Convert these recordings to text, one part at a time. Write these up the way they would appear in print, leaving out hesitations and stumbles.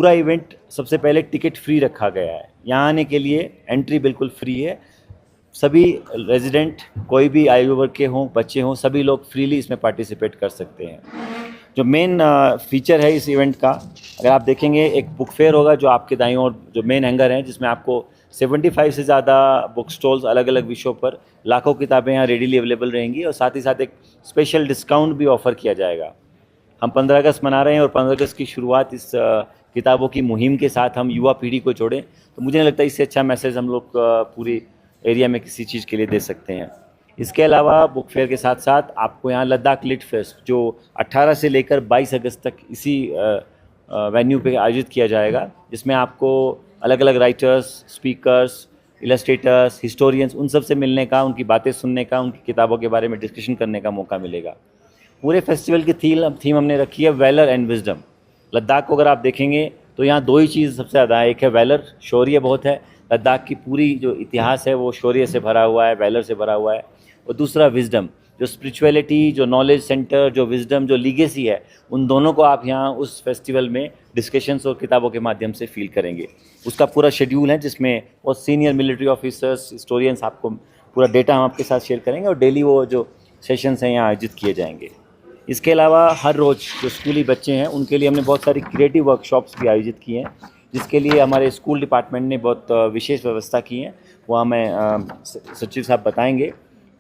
पूरा इवेंट सबसे पहले टिकट फ्री रखा गया है। यहाँ आने के लिए एंट्री बिल्कुल फ्री है। सभी रेजिडेंट, कोई भी आयु वर्ग के हों, बच्चे हों, सभी लोग फ्रीली इसमें पार्टिसिपेट कर सकते हैं। जो मेन फीचर है इस इवेंट का, अगर आप देखेंगे, एक बुक फेयर होगा जो आपके दाईं ओर जो मेन हैंगर है, जिसमें आपको 75 से ज़्यादा बुक स्टॉल्स अलग अलग विषयों पर लाखों किताबें यहाँ रेडीली अवेलेबल रहेंगी, और साथ ही साथ एक स्पेशल डिस्काउंट भी ऑफ़र किया जाएगा। हम 15 अगस्त मना रहे हैं और 15 अगस्त की शुरुआत इस किताबों की मुहिम के साथ हम युवा पीढ़ी को जोड़ें, तो मुझे नहीं लगता इससे अच्छा मैसेज हम लोग पूरी एरिया में किसी चीज़ के लिए दे सकते हैं। इसके अलावा बुक फेयर के साथ साथ आपको यहाँ लद्दाख लिट फेस्ट, जो 18 से लेकर 22 अगस्त तक इसी वेन्यू पे आयोजित किया जाएगा, जिसमें आपको अलग अलग राइटर्स, स्पीकर्स, इलस्ट्रेटर्स, हिस्टोरियंस, उन सब से मिलने का, उनकी बातें सुनने का, उनकी किताबों के बारे में डिस्कशन करने का मौका मिलेगा। पूरे फेस्टिवल की थीम हमने रखी है वैलर एंड विजडम। लद्दाख को अगर आप देखेंगे तो यहाँ दो ही चीज़ सबसे ज़्यादा है, एक है वैलर, शौर्य बहुत है। लद्दाख की पूरी जो इतिहास है वो शौर्य से भरा हुआ है, वैलर से भरा हुआ है। और दूसरा विजडम, जो स्पिरिचुअलिटी, जो नॉलेज सेंटर, जो विजडम, जो लीगेसी है, उन दोनों को आप यहाँ उस फेस्टिवल में डिस्कशंस और किताबों के माध्यम से फील करेंगे। उसका पूरा शेड्यूल है, जिसमें वो सीनियर मिलिट्री ऑफिसर्स, हिस्टोरियंस, आपको पूरा डेटा हम आपके साथ शेयर करेंगे, और डेली वो जो सेशंस हैं यहाँ आयोजित किए जाएंगे। इसके अलावा हर रोज़ जो स्कूली बच्चे हैं उनके लिए हमने बहुत सारी क्रिएटिव वर्कशॉप्स भी आयोजित किए हैं, जिसके लिए हमारे स्कूल डिपार्टमेंट ने बहुत विशेष व्यवस्था की है, वो हमें सचिव साहब बताएंगे।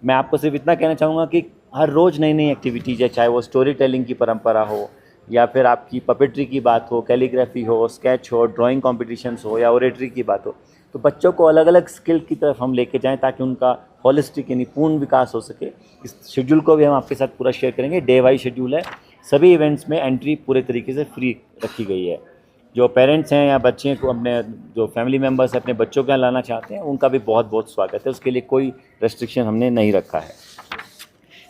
मैं आपको सिर्फ इतना कहना चाहूँगा कि हर रोज़ नई नई एक्टिविटीज़ है, चाहे वो स्टोरी टेलिंग की परंपरा हो, या फिर आपकी पपेट्री की बात हो, कैलीग्राफी हो, स्केच हो, ड्राइंग कॉम्पिटिशन्स हो, या ओरेटरी की बात हो, तो बच्चों को अलग अलग स्किल की तरफ हम लेके जाएं, ताकि उनका होलिस्टिक यानी पूर्ण विकास हो सके। इस शेड्यूल को भी हम आपके साथ पूरा शेयर करेंगे। डे वाइज शेड्यूल है। सभी इवेंट्स में एंट्री पूरे तरीके से फ्री रखी गई है। जो पेरेंट्स हैं या बच्चे को, अपने जो फैमिली मेम्बर्स अपने बच्चों को यहाँ लाना चाहते हैं, उनका भी बहुत बहुत स्वागत है। उसके लिए कोई रेस्ट्रिक्शन हमने नहीं रखा है।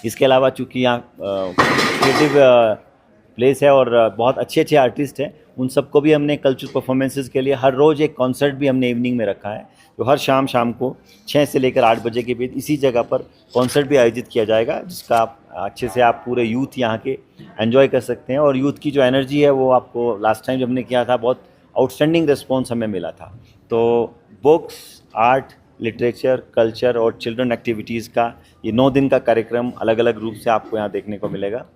इसके अलावा चूँकि यहाँ क्रिएटिव प्लेस है और बहुत अच्छे अच्छे आर्टिस्ट हैं, उन सबको भी हमने कल्चरल परफॉर्मेंसेस के लिए हर रोज़ एक कॉन्सर्ट भी हमने इवनिंग में रखा है, जो हर शाम को 6 से लेकर 8 बजे के बीच इसी जगह पर कॉन्सर्ट भी आयोजित किया जाएगा, जिसका आप अच्छे से आप पूरे यूथ यहाँ के एंजॉय कर सकते हैं। और यूथ की जो एनर्जी है वो आपको लास्ट टाइम जब हमने किया था बहुत आउटस्टैंडिंग रिस्पॉन्स हमें मिला था। तो बुक्स, आर्ट, लिटरेचर, कल्चर और चिल्ड्रन एक्टिविटीज़ का ये 9 दिन का कार्यक्रम अलग अलग रूप से आपको यहाँ देखने को मिलेगा।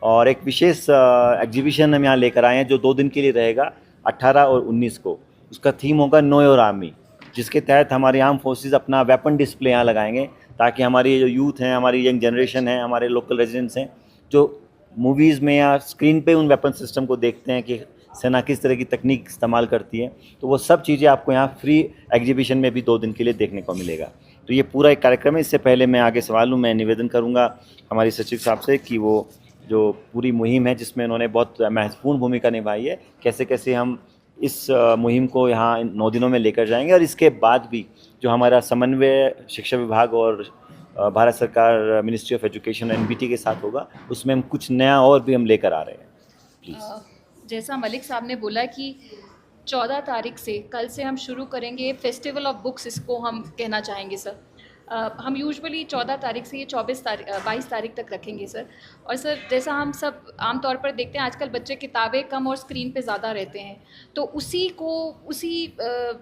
और एक विशेष एग्जीबिशन हम यहाँ लेकर आए हैं, जो 2 दिन के लिए रहेगा, 18 और 19 को। उसका थीम होगा नो योर आर्मी, जिसके तहत हमारे आर्म फोर्सेस अपना वेपन डिस्प्ले यहाँ लगाएंगे, ताकि हमारी जो यूथ हैं, हमारी यंग जनरेशन है, हमारे लोकल रेजिडेंट्स हैं, जो मूवीज़ में या स्क्रीन पे उन वेपन सिस्टम को देखते हैं कि सेना किस तरह की तकनीक इस्तेमाल करती है, तो वो सब चीज़ें आपको यहाँ फ्री एग्जीबिशन में भी 2 दिन के लिए देखने को मिलेगा। तो ये पूरा एक कार्यक्रम है। इससे पहले मैं आगे सवाल मैं निवेदन करूँगा हमारी सचिव साहब से कि वो जो पूरी मुहिम है, जिसमें उन्होंने बहुत महत्वपूर्ण भूमिका निभाई है, कैसे कैसे हम इस मुहिम को यहाँ 9 दिनों में लेकर जाएंगे। और इसके बाद भी जो हमारा समन्वय शिक्षा विभाग और भारत सरकार मिनिस्ट्री ऑफ एजुकेशन एनबीटी के साथ होगा, उसमें हम कुछ नया और भी हम लेकर आ रहे हैं। प्लीज़। जैसा मलिक साहब ने बोला कि 14 तारीख से, कल से हम शुरू करेंगे फेस्टिवल ऑफ बुक्स, इसको हम कहना चाहेंगे सर। हम यूजुअली 14 तारीख से ये 22 तारीख तक रखेंगे सर। और सर, जैसा हम सब आमतौर पर देखते हैं, आजकल बच्चे किताबें कम और स्क्रीन पे ज़्यादा रहते हैं, तो उसी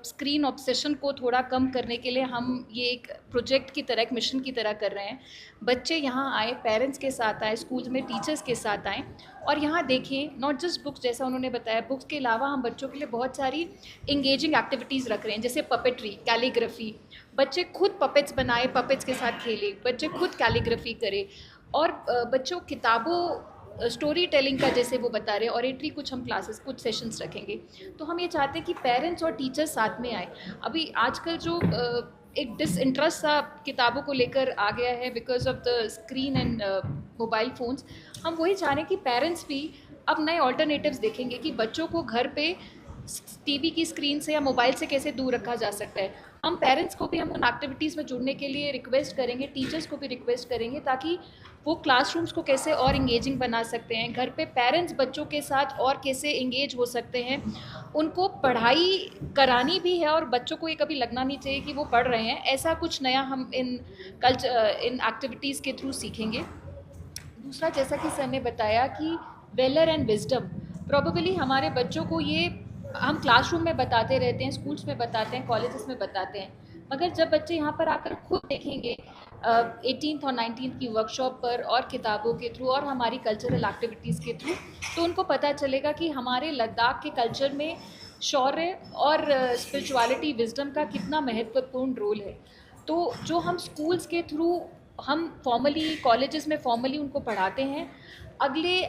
स्क्रीन ऑब्सेशन को थोड़ा कम करने के लिए हम ये एक प्रोजेक्ट की तरह, एक मिशन की तरह कर रहे हैं। बच्चे यहाँ आए, पेरेंट्स के साथ आए, स्कूल्स में टीचर्स के साथ आएँ, और यहाँ देखें नॉट जस्ट बुक्स, जैसा उन्होंने बताया, बुक्स के अलावा हम बच्चों के लिए बहुत सारी इंगेजिंग एक्टिविटीज़ रख रहे हैं, जैसे पपेट्री, कैलीग्राफी। बच्चे खुद पपेट्स बनाए, पपेट्स के साथ खेले, बच्चे खुद कैलीग्राफी करे, और बच्चों किताबों, स्टोरी टेलिंग का जैसे वो बता रहे हैं, ऑरेटरी, कुछ हम क्लासेस, कुछ सेशंस रखेंगे। तो हम ये चाहते हैं कि पेरेंट्स और टीचर्स साथ में आए। अभी आजकल जो एक डिसइंटरेस्ट सा किताबों को लेकर आ गया है because of the screen and mobile phones, हम वही चाह रहे हैं कि पेरेंट्स भी अब नए ऑल्टरनेटिव्स देखेंगे कि बच्चों को घर पे टीवी की स्क्रीन से या मोबाइल से कैसे दूर रखा जा सकता है। हम पेरेंट्स को भी हम उन एक्टिविटीज़ में जुड़ने के लिए रिक्वेस्ट करेंगे, टीचर्स को भी रिक्वेस्ट करेंगे, ताकि वो क्लासरूम्स को कैसे और इंगेजिंग बना सकते हैं, घर पे पेरेंट्स बच्चों के साथ और कैसे इंगेज हो सकते हैं। उनको पढ़ाई करानी भी है और बच्चों को ये कभी लगना नहीं चाहिए कि वो पढ़ रहे हैं। ऐसा कुछ नया हम इन एक्टिविटीज़ के थ्रू सीखेंगे। दूसरा, जैसा कि सर ने बताया कि वेलर एंड विजडम, प्रॉबेबली हमारे बच्चों को ये हम क्लासरूम में बताते रहते हैं, स्कूल्स में बताते हैं, कॉलेजेस में बताते हैं, मगर जब बच्चे यहाँ पर आकर खुद देखेंगे 18th और 19th की वर्कशॉप पर और किताबों के थ्रू और हमारी कल्चरल एक्टिविटीज़ के थ्रू, तो उनको पता चलेगा कि हमारे लद्दाख के कल्चर में शौर्य और स्पिरिचुअलिटी, विजडम का कितना महत्वपूर्ण रोल है। तो जो हम स्कूल्स के थ्रू, हम फॉर्मली कॉलेजेस में फॉर्मली उनको पढ़ाते हैं, अगले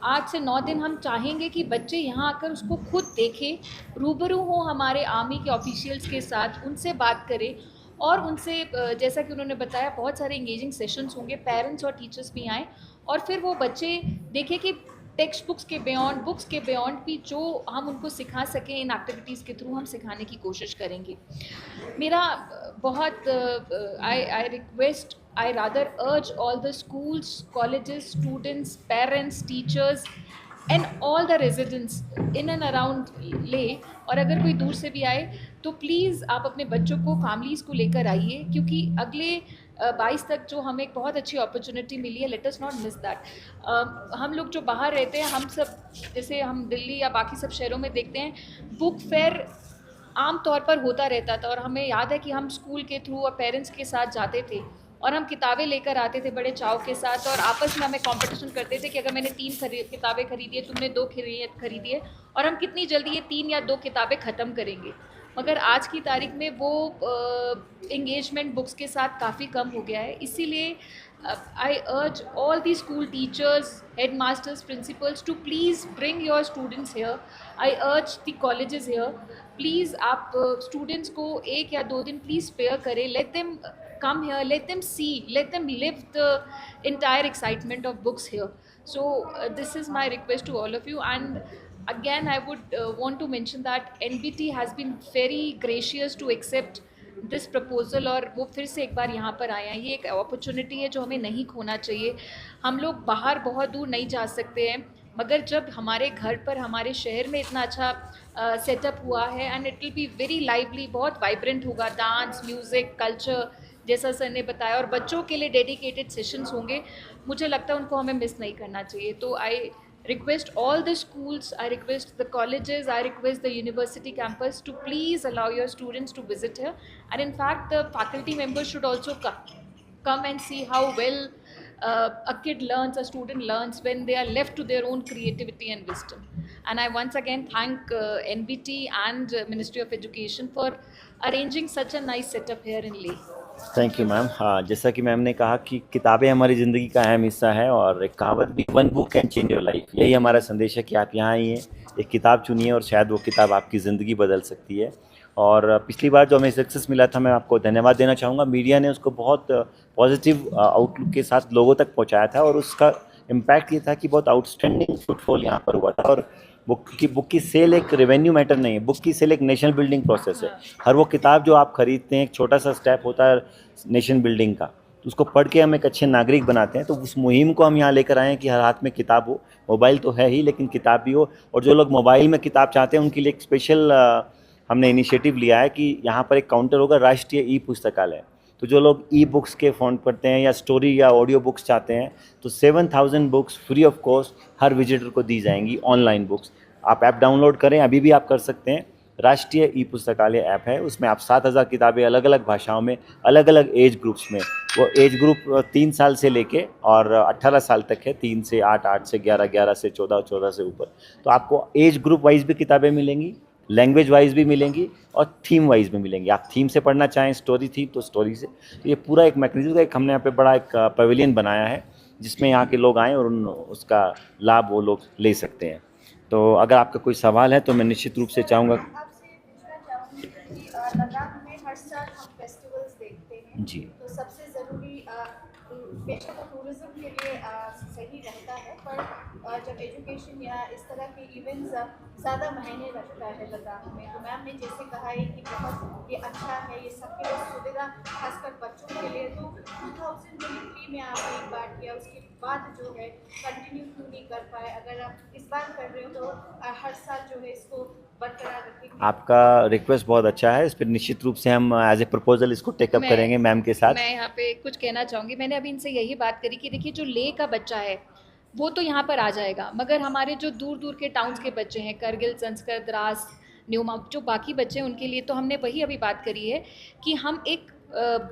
8 से 9 दिन हम चाहेंगे कि बच्चे यहाँ आकर उसको खुद देखें, रूबरू हों हमारे आर्मी के ऑफिशियल्स के साथ, उनसे बात करें और उनसे जैसा कि उन्होंने बताया बहुत सारे इंगेजिंग सेशंस होंगे, पेरेंट्स और टीचर्स भी आएँ और फिर वो बच्चे देखें कि टेक्स्ट बुक्स के बियॉन्ड, बुक्स के बियॉन्ड भी जो हम उनको सिखा सकें इन एक्टिविटीज़ के थ्रू हम सिखाने की कोशिश करेंगे। मेरा बहुत I request, I rather urge all the schools, colleges, students, parents, teachers and all the residents in and around Leh, और अगर कोई दूर से भी आए तो प्लीज़ आप अपने बच्चों को, फैमिलीज़ को लेकर आइए, क्योंकि अगले 22 तक जो हमें एक बहुत अच्छी अपॉर्चुनिटी मिली है, let us not miss that. हम लोग जो बाहर रहते हैं, हम सब जैसे हम दिल्ली या बाकी सब शहरों में देखते हैं, बुक फेयर आम तौर पर होता रहता था और हमें याद है कि हम स्कूल के थ्रू और पेरेंट्स के साथ जाते थे और हम किताबें लेकर आते थे बड़े चाव के साथ और आपस में हमें कंपटीशन करते थे कि अगर मैंने 3 किताबें खरीदी है, तुमने 2 खरीदी है, और हम कितनी जल्दी ये 3 या 2 किताबें ख़त्म करेंगे। मगर आज की तारीख में वो इंगेजमेंट बुक्स के साथ काफ़ी कम हो गया है। इसीलिए I urge all the school teachers, headmasters, principals to please bring your students here. I urge the colleges here. Please आप students को 1 या 2 दिन please spare करें. Let them come here. Let them see. Let them live the entire excitement of books here. So this is my request to all of you. And again, I would want to mention that NBT has been very gracious to accept this proposal और वो फिर से एक बार यहाँ पर आए हैं। ये एक अपॉर्चुनिटी है जो हमें नहीं खोना चाहिए। हम लोग बाहर बहुत दूर नहीं जा सकते हैं, मगर जब हमारे घर पर, हमारे शहर में इतना अच्छा सेटअप हुआ है and it will be very lively, बहुत वाइब्रेंट होगा, डांस, म्यूज़िक, कल्चर जैसा सर ने बताया, और बच्चों के लिए डेडिकेटेड सेशंस होंगे। मुझे लगता है उनको हमें मिस नहीं करना चाहिए। तो आई request all the schools, I request the colleges, I request the university campus to please allow your students to visit here. And in fact, the faculty members should also come and see how well a kid learns, a student learns when they are left to their own creativity and wisdom. And I once again thank NBT and Ministry of Education for arranging such a nice setup here in Leh. Thank you ma'am. हाँ, जैसा कि ma'am ने कहा कि किताबें हमारी ज़िंदगी का अहम हिस्सा है और एक कहावत भी, one book can change your life. यही हमारा संदेश है कि आप यहाँ आइए, एक किताब चुनिए और शायद वो किताब आपकी ज़िंदगी बदल सकती है। और पिछली बार जो हमें सक्सेस मिला था, मैं आपको धन्यवाद देना चाहूँगा। मीडिया ने उसको बहुत पॉजिटिव आउटलुक के साथ लोगों तक पहुँचाया था और उसका इम्पैक्ट ये था कि बहुत आउटस्टैंडिंग फुटफॉल यहाँ पर हुआ था। और बुक की सेल एक रेवेन्यू मैटर नहीं है, बुक की सेल एक नेशन बिल्डिंग प्रोसेस है। हर वो किताब जो आप खरीदते हैं एक छोटा सा स्टेप होता है नेशन बिल्डिंग का, तो उसको पढ़ के हम एक अच्छे नागरिक बनाते हैं। तो उस मुहिम को हम यहाँ लेकर आए हैं कि हर हाथ में किताब हो, मोबाइल तो है ही लेकिन किताब भी हो। और जो लोग मोबाइल में किताब चाहते हैं उनके लिए एक स्पेशल हमने इनिशिएटिव लिया है कि यहाँ पर एक काउंटर होगा, राष्ट्रीय ई पुस्तकालय। तो जो लोग ई बुक्स के फॉन्ट पढ़ते हैं या स्टोरी या ऑडियो बुक्स चाहते हैं, तो 7000 books free of cost her visitor को दी जाएंगी, ऑनलाइन बुक्स। आप ऐप डाउनलोड करें, अभी भी आप कर सकते हैं। राष्ट्रीय ई पुस्तकालय ऐप है, उसमें आप 7000 किताबें अलग अलग भाषाओं में, अलग अलग एज ग्रुप्स में, वो एज ग्रुप 3 साल से लेके और 18 साल तक है, 3 से 8, 8 से 11, 11 से 14, 14 से ऊपर। तो आपको एज ग्रुप वाइज भी किताबें मिलेंगी, लैंग्वेज वाइज भी मिलेंगी और थीम वाइज भी मिलेंगी। आप थीम से पढ़ना चाहें, स्टोरी थी तो स्टोरी से। तो ये पूरा एक मैकेनिज्म का एक हमने यहाँ पे बड़ा एक पवेलियन बनाया है जिसमें यहाँ के लोग आएँ और उसका लाभ वो लोग ले सकते हैं। तो अगर आपका कोई सवाल है तो मैं निश्चित रूप से चाहूँगा। आपसे पूछना चाहूँगी कि लद्दाख में हर साल हम फेस्टिवल्स देखते हैं जी। तो सबसे ज़रूरी बेशक टूरिज्म के लिए सही रहता है, पर जब एजुकेशन या इस तरह के इवेंट्स ज़्यादा मायने रखता है लद्दाख में, तो मैम ने जैसे कहा है कि बहुत ये अच्छा है, ये सबके लिए सुविधा, खासकर बच्चों के लिए। तो 2023 में आपने एक बार किया, उसके बाद जो है कंटिन्यू क्यों नहीं कर पाए? अगर आप इस बार कर रहे हो तो हर साल जो है इसको बरकरार रखेंगे। आपका रिक्वेस्ट बहुत अच्छा है, इस पर निश्चित रूप से हम एज ए प्रपोजल इसको टेकअप करेंगे मैम के साथ। मैं यहाँ पे कुछ कहना चाहूँगी। मैंने अभी इनसे यही बात करी कि देखिए, जो लेह का बच्चा है वो तो यहाँ पर आ जाएगा, मगर हमारे जो दूर दूर के टाउन्स के बच्चे हैं, करगिल, संस्कर, द्रास, न्यूमा जो बाकी बच्चे हैं उनके लिए तो हमने वही अभी बात करी है कि हम एक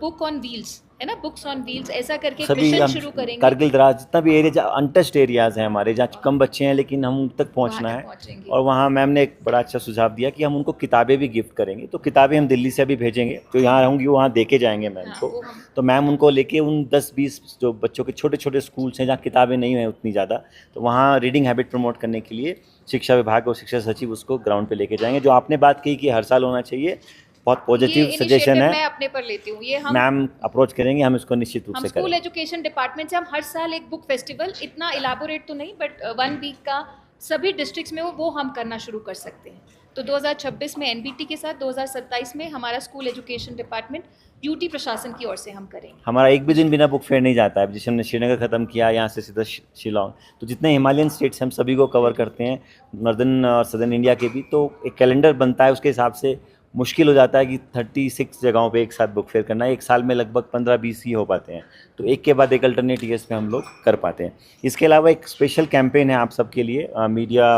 बुक ऑन व्हील्स है ना, बुक्स ऑन व्हील्स ऐसा करके एक सभी मिशन हम शुरू करेंगे। कारगिल द्रास जितना भी एरिया अनटच्ड एरियाज़ हैं हमारे, जहाँ कम बच्चे हैं लेकिन हम उन तक पहुँचना वहाँ तक है। पहुँचेंगे। और वहाँ मैम ने एक बड़ा अच्छा सुझाव दिया कि हम उनको किताबें भी गिफ्ट करेंगे। तो किताबें हम दिल्ली से अभी भेजेंगे, जो यहाँ होंगी वहाँ दे के जाएंगे मैम हाँ, को। वो हम तो मैम उनको लेके उन 10-20 जो बच्चों के छोटे छोटे स्कूल्स हैं जहाँ किताबें नहीं हैं उतनी ज़्यादा, तो वहाँ रीडिंग हैबिट प्रमोट करने के लिए शिक्षा विभाग और शिक्षा सचिव उसको ग्राउंड पे लेके जाएंगे। जो आपने बात कही कि हर साल होना चाहिए, बहुत ये पॉजिटिव सजेशन इनिशिएटिव है। मैं अपने पर लेती हूँ। ये मैम अप्रोच करेंगे, हम इसको निश्चित रूप हम से स्कूल करेंगे। एजुकेशन डिपार्टमेंट से हम हर साल एक बुक फेस्टिवल, इतना इलाबोरेट तो नहीं बट 1 वीक का सभी डिस्ट्रिक्ट्स में वो हम करना शुरू कर सकते हैं। तो 2026 में एनबीटी के साथ, 2027 में हमारा स्कूल एजुकेशन डिपार्टमेंट यूटी प्रशासन की ओर से हम करेंगे। हमारा एक भी दिन बिना बुक फेयर नहीं जाता है। जैसे हमने श्रीनगर ख़त्म किया, यहाँ से सीधा शिलोंग, तो जितने हिमालयन स्टेट्स हम सभी को कवर करते हैं, नॉर्दर्न और सदर्न इंडिया के भी। तो एक कैलेंडर बनता है, उसके हिसाब से मुश्किल हो जाता है कि 36 जगहों पे एक साथ बुक फेयर करना है। एक साल में लगभग 15-20 ही हो पाते हैं, तो एक के बाद एक अल्टरनेट ईयर्स में हम लोग कर पाते हैं। इसके अलावा एक स्पेशल कैंपेन है आप सबके लिए, मीडिया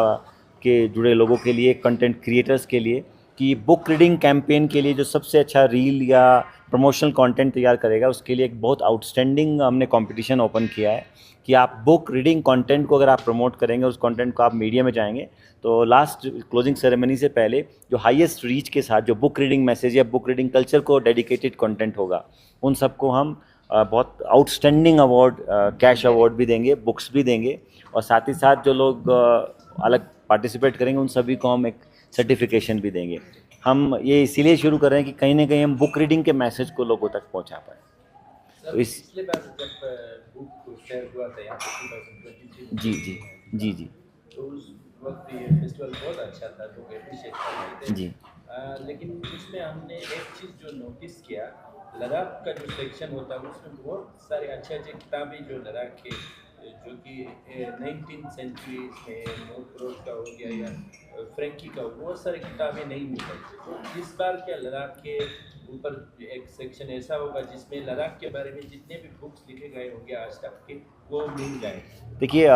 के जुड़े लोगों के लिए, कंटेंट क्रिएटर्स के लिए, कि बुक रीडिंग कैंपेन के लिए जो सबसे अच्छा रील या प्रमोशनल कंटेंट तैयार करेगा, उसके लिए एक बहुत आउटस्टैंडिंग हमने कंपटीशन ओपन किया है कि आप बुक रीडिंग कंटेंट को अगर आप प्रमोट करेंगे, उस कंटेंट को आप मीडिया में जाएंगे, तो लास्ट क्लोजिंग सेरेमनी से पहले जो हाईएस्ट रीच के साथ जो बुक रीडिंग मैसेज या बुक रीडिंग कल्चर को डेडिकेटेड कंटेंट होगा, उन सबको हम बहुत आउटस्टैंडिंग अवार्ड, कैश अवार्ड भी देंगे, बुक्स भी देंगे, और साथ ही साथ जो लोग अलग पार्टिसिपेट करेंगे उन सभी को हम एक सर्टिफिकेशन भी देंगे। हम ये इसीलिए शुरू कर रहे हैं कि कहीं ना कहीं हम बुक रीडिंग के मैसेज को लोगों तक पहुंचा पाएँ। तो इस पिछले बार जब बुक फेयर हुआ था यहाँ पे 2023 जी जी जी जी तो उस वक्त ये फेस्टिवल बहुत अच्छा था, लोग अप्रिशिएट कर रहे थे। जी लेकिन इसमें हमने एक चीज़ जो नोटिस किया, लद्दाख का जो सेक्शन होता है उसमें बहुत सारे अच्छे अच्छे किताबें जो लद्दाख के, जो कि 19th सेंचुरी में नोट का हो गया या फ्रेंकी का, बहुत सारी किताबें नहीं मिल रही। तो इस बार क्या लद्दाख के ऊपर एक सेक्शन ऐसा होगा जिसमें लद्दाख के बारे में जितने भी बुक्स लिखे गए होंगे आज तक के, वो मिल जाए? देखिए,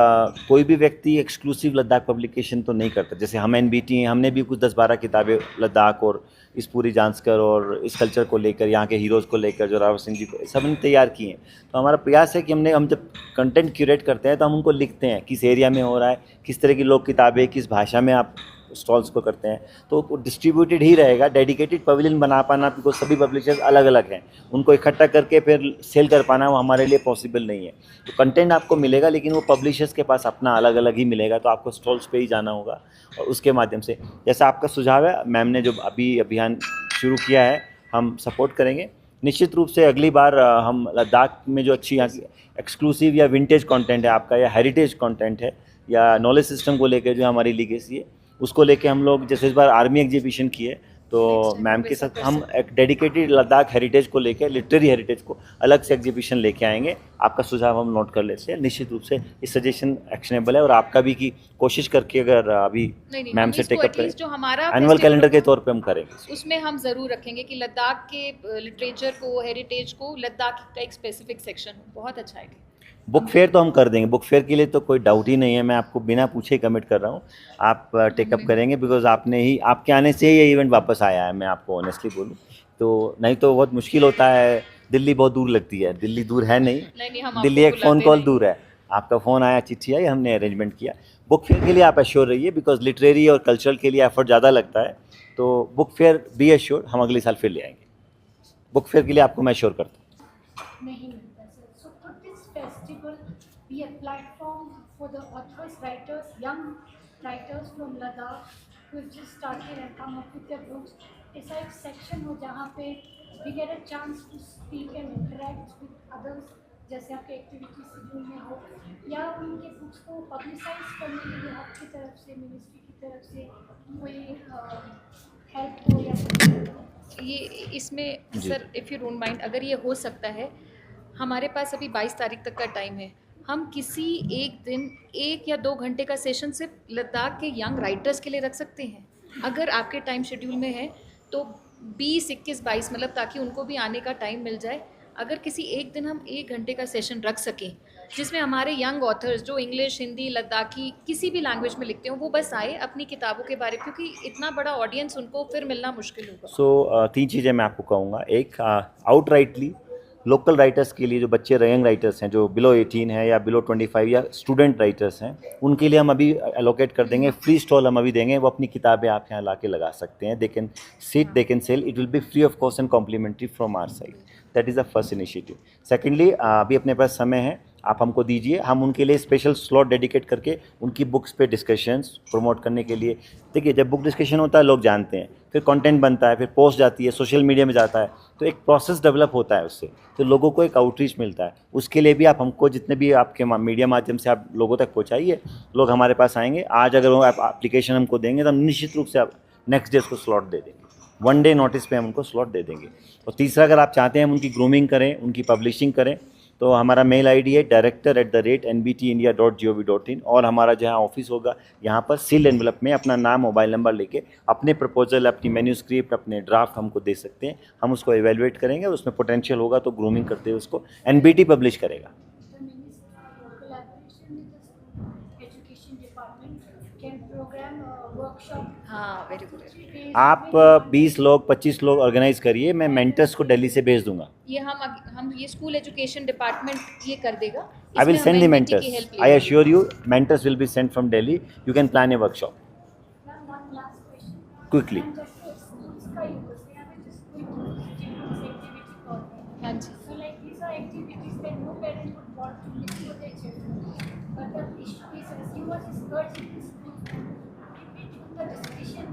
कोई भी व्यक्ति एक्सक्लूसिव लद्दाख पब्लिकेशन तो नहीं करता। जैसे हम एनबीटी हैं, हमने भी कुछ 10-12 किताबें लद्दाख और इस पूरी जांचकर और इस कल्चर को लेकर, यहाँ के हीरोज़ को लेकर, जो रावत सिंह जी को, सब हमने तैयार किए हैं। तो हमारा प्रयास है कि हम जब कंटेंट क्यूरेट करते हैं तो हम उनको लिखते हैं किस एरिया में हो रहा है, किस तरह की लोक किताबें, किस भाषा में आप स्टॉल्स को करते हैं, तो डिस्ट्रीब्यूटेड ही रहेगा। डेडिकेटेड पवेलियन बना पाना, बिकॉज सभी पब्लिशर्स अलग अलग हैं, उनको इकट्ठा करके फिर सेल कर पाना वो हमारे लिए पॉसिबल नहीं है। तो कंटेंट आपको मिलेगा, लेकिन वो पब्लिशर्स के पास अपना अलग अलग ही मिलेगा, तो आपको स्टॉल्स पे ही जाना होगा और उसके माध्यम से, जैसा आपका सुझाव है, मैम ने जो अभी अभियान शुरू किया है, हम सपोर्ट करेंगे निश्चित रूप से। अगली बार हम लद्दाख में जो अच्छी एक्सक्लूसिव या विंटेज कंटेंट है आपका, या हेरिटेज कंटेंट है, या नॉलेज सिस्टम को लेकर जो हमारी लीगेसी है, उसको लेके हम लोग, जैसे इस बार आर्मी एग्जीबिशन किए, तो मैम के साथ हम एक डेडिकेटेड लद्दाख हेरिटेज को लेके, लिटरेरी हेरिटेज को अलग से एग्जीबिशन लेके आएंगे। आपका सुझाव हम नोट कर लेते हैं, निश्चित रूप से ये सजेशन एक्शनेबल है, और आपका भी की कोशिश करके अगर अभी मैम से टेकअप करें, जो हमारा एनुअल कैलेंडर के तौर पे हम करेंगे। उसमें हम ज़रूर रखेंगे कि लद्दाख के लिटरेचर को, हेरिटेज को, लद्दाख का एक स्पेसिफिक सेक्शन हो। बहुत अच्छा है। बुक फेयर तो हम कर देंगे, बुक फेयर के लिए तो कोई डाउट ही नहीं है। मैं आपको बिना पूछे कमिट कर रहा हूँ, आप टेकअप करेंगे, बिकॉज आपके आने से ही ये इवेंट वापस आया है, मैं आपको ऑनेस्टली बोलूँ तो। नहीं तो बहुत मुश्किल होता है, दिल्ली बहुत दूर लगती है। दिल्ली दूर है नहीं, दिल्ली एक फ़ोन कॉल दूर है। आपका फ़ोन आया, चिट्ठी आई, हमने अरेंजमेंट किया। बुक फेयर के लिए आप एश्योर रहिए, बिकॉज लिटरेरी और कल्चरल के लिए एफर्ट ज़्यादा लगता है। तो बुक फेयर बी एश्योर, हम अगले साल फिर ले आएंगे। बुक फेयर के लिए आपको मैं एश्योर करता हूँ। नहीं मिलता sir. So could this festival be a platform for the authors, writers, young writers from Ladakh who have just started and come up with their books? ऐसा एक section हो जहाँ पे we get a chance to speak and interact with others, जैसे आपके activity schedule में हो, या उनके बुक्स को पब्लिसाइज करने के लिए आपकी तरफ से, मिनिस्ट्री की तरफ से कोई हेल्प हो या ये इसमें sir, if you don't mind, अगर ये हो सकता है, हमारे पास अभी 22 तारीख तक का टाइम है। हम किसी एक दिन 1 या 2 घंटे का सेशन सिर्फ लद्दाख के यंग राइटर्स के लिए रख सकते हैं, अगर आपके टाइम शेड्यूल में है तो 20, 21, 22, मतलब ताकि उनको भी आने का टाइम मिल जाए। अगर किसी एक दिन हम 1 घंटे का सेशन रख सकें जिसमें हमारे यंग ऑथर्स जो इंग्लिश, हिंदी, लद्दाखी किसी भी लैंग्वेज में लिखते हो वो बस आए अपनी किताबों के बारे, क्योंकि इतना बड़ा ऑडियंस उनको फिर मिलना मुश्किल होगा। सो 3 चीज़ें मैं आपको कहूँगा। एक, आउटराइटली लोकल राइटर्स के लिए, जो बच्चे यंग राइटर्स हैं जो बिलो 18 है या बिलो 25 या स्टूडेंट राइटर्स हैं, उनके लिए हम अभी एलोकेट कर देंगे, फ्री स्टॉल हम अभी देंगे। वो अपनी किताबें आप यहाँ ला के लगा सकते हैं। They can sit, they can sell, it will be free of cost and complimentary from our side. That is the first initiative. Secondly, अभी अपने पास समय है, आप हमको दीजिए, हम उनके लिए स्पेशल स्लॉट डेडिकेट करके उनकी बुक्स पे डिस्कशंस प्रमोट करने के लिए। देखिए, जब बुक डिस्कशन होता है लोग जानते हैं, फिर कंटेंट बनता है, फिर पोस्ट जाती है, सोशल मीडिया में जाता है, तो एक प्रोसेस डेवलप होता है उससे, तो लोगों को एक आउटरीच मिलता है। उसके लिए भी आप हमको जितने भी आपके मीडिया माध्यम से आप लोगों तक पहुँचाइए, लोग हमारे पास आएंगे। आज अगर वो आप एप्लीकेशन हमको देंगे तो हम निश्चित रूप से आप नेक्स्ट डे उसको स्लॉट दे देंगे, 1 डे नोटिस पे हम उनको स्लॉट दे देंगे। और तीसरा, अगर आप चाहते हैं हम उनकी ग्रूमिंग करें, उनकी पब्लिशिंग करें, तो हमारा मेल आईडी है director@nbtindia.gov.in, और हमारा जहाँ ऑफिस होगा यहाँ पर सील्ड एनवलप में अपना नाम, मोबाइल नंबर लेके अपने प्रपोजल, अपनी मैन्यूस्क्रिप्ट, अपने ड्राफ्ट हमको दे सकते हैं। हम उसको एवेलुएट करेंगे और उसमें पोटेंशियल होगा तो ग्रूमिंग करते हुए उसको एनबीटी पब्लिश करेगा। Education department can program a workshop. हाँ, वेरी गुड। आप 20 लोग, 25 लोग ऑर्गेनाइज करिए, मैं मेंटर्स को दिल्ली से भेज दूंगा। ये हम ये स्कूल एजुकेशन डिपार्टमेंट ये कर देगा। I will इसमें send the हम NBT की mentors. help I लेंगे। assure you, mentors will be sent from Delhi. You can plan a workshop Ma'am, one last question. quickly. Ma'am, जैसे schools का use है, हमें just कोई students activity करते हैं. हाँ जी। So like these are activities that no parent would want to link to their children. But the issue is, as you were just urging the schools, we took the decision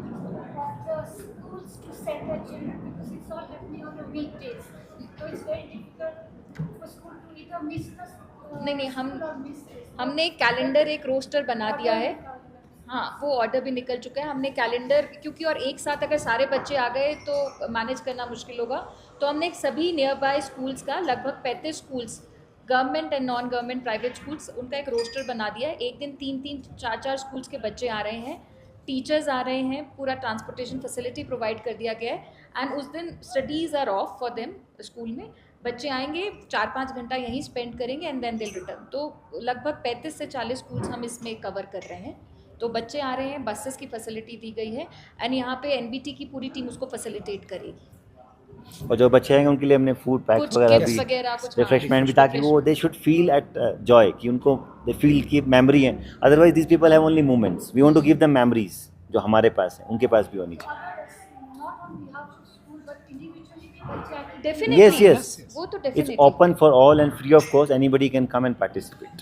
of the schools to send their children because it's all happening on the weekdays. So it's very difficult for school to either miss the नहीं, school or miss this. हमने एक calendar, एक roster बना दिया है। हाँ, वो order भी निकल चुका है। हमने कैलेंडर, क्योंकि और एक साथ अगर सारे बच्चे आ गए तो मैनेज करना मुश्किल होगा, तो हमने एक सभी नियर बाय स्कूल्स का, लगभग 35 schools, government and non government private schools, उनका एक रोस्टर बना दिया है। एक दिन 3-3, 4-4 स्कूल्स के बच्चे आ रहे हैं, टीचर्स आ रहे हैं, पूरा ट्रांसपोर्टेशन फैसिलिटी प्रोवाइड कर दिया गया है। एंड उस दिन studies are off for them. School में बच्चे आएंगे, 4-5 घंटा यहीं स्पेंड करेंगे एंड देन दिल रिटर्न। तो लगभग 35 से 40 स्कूल्स हम इसमें कवर कर रहे हैं। तो बच्चे आ रहे हैं, बसेस की फैसिलिटी दी गई है एंड यहाँ पे एनबीटी की पूरी टीम उसको फैसिलिटेट करेगी। और जो बच्चे आएंगे उनके लिए हमने फूड पैक कुछ वगैरह gifts भी, वगैरह, कुछ रिफ्रेशमेंट भी, ताकि वो they should feel at joy, कि उनको दे फील की मेमोरी है। Otherwise this people have only moments, we want to give them memories जो हमारे पास है, उनके पास भी होनी चाहिए। Not on behalf of school, but individually भी बच्चे आके डेफिनेटली, Yes, yes. वो तो It's definitely open for all and free of cost. Anybody can come and participate.